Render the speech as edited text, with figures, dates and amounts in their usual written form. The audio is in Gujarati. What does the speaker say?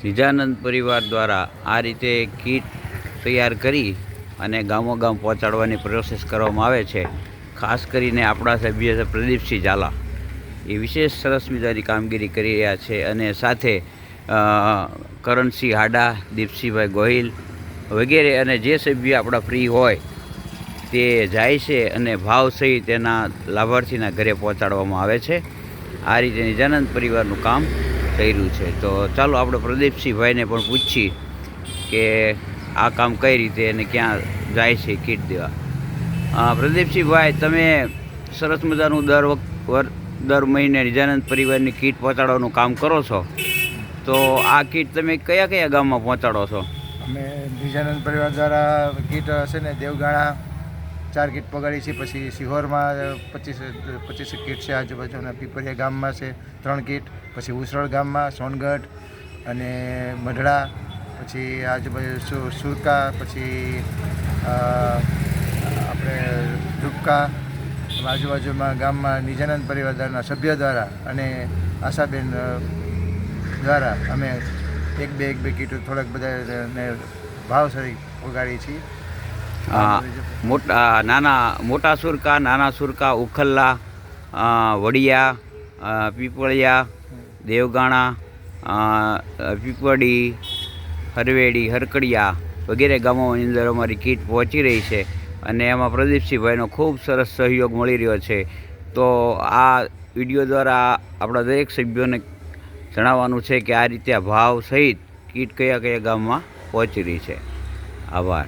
નિજાનંદ પરિવાર દ્વારા આ રીતે કીટ તૈયાર કરી અને ગામો ગામ પહોંચાડવાની પ્રોસેસ કરવામાં આવે છે. ખાસ કરીને આપણા સભ્ય છે પ્રદીપસિંહ ઝાલા, એ વિશેષ સરસ મજાની કામગીરી કરી રહ્યા છે. અને સાથે કરણસિંહ હાડા, દીપસિંહભાઈ ગોહિલ વગેરે અને જે સભ્ય આપણા ફ્રી હોય તે જાય છે અને ભાવ સહિત તેના લાભાર્થીના ઘરે પહોંચાડવામાં આવે છે. આ રીતે નિજાનંદ પરિવારનું કામ કર્યું છે. તો ચાલો આપણે પ્રદીપસિંહભાઈને પણ પૂછીએ કે આ કામ કઈ રીતે અને ક્યાં જાય છે કીટ દેવા. પ્રદીપસિંહભાઈ, તમે સરસ મજાનું દર મહિને નિજાનંદ પરિવારની કીટ પહોંચાડવાનું કામ કરો છો, તો આ કીટ તમે કયા કયા ગામમાં પહોંચાડો છો? અમે નિજાનંદ પરિવાર દ્વારા કીટ છે ને દેવગાણા 4 કીટ પગાડી છે, પછી સિહોરમાં 25 કીટ છે, આજુબાજુના પીપરિયા ગામમાં છે 3 કીટ, પછી ઉસરળ ગામમાં, સોનગઢ અને મઢડા, પછી આજુબાજુ સુરકા, પછી આપણે ધુપકા, આજુબાજુમાં ગામમાં નિજાનંદ પરિવાર દ્વારાના સભ્ય દ્વારા અને આશાબેન દ્વારા અમે એક બે કીટો થોડાક બધાને ભાવ સરી ઉગાડી છીએ. મોટા સુરકા, નાના સુરકા, ઉખલ્લા, વડિયા, પીપળિયા, દેવગાણા, પીપળી, હરવેડી, હરકડિયા વગેરે ગામોની અંદર અમારી કીટ પહોંચી રહી છે. અને એમાં પ્રદીપસિંહભાઈનો ખૂબ સરસ સહયોગ મળી રહ્યો છે. તો આ વિડીયો દ્વારા આપણા દરેક સભ્યોને જણાવવાનું છે કે આ રીતે ભાવ સહિત કીટ કયા કયા ગામમાં પહોંચી રહી છે. આભાર.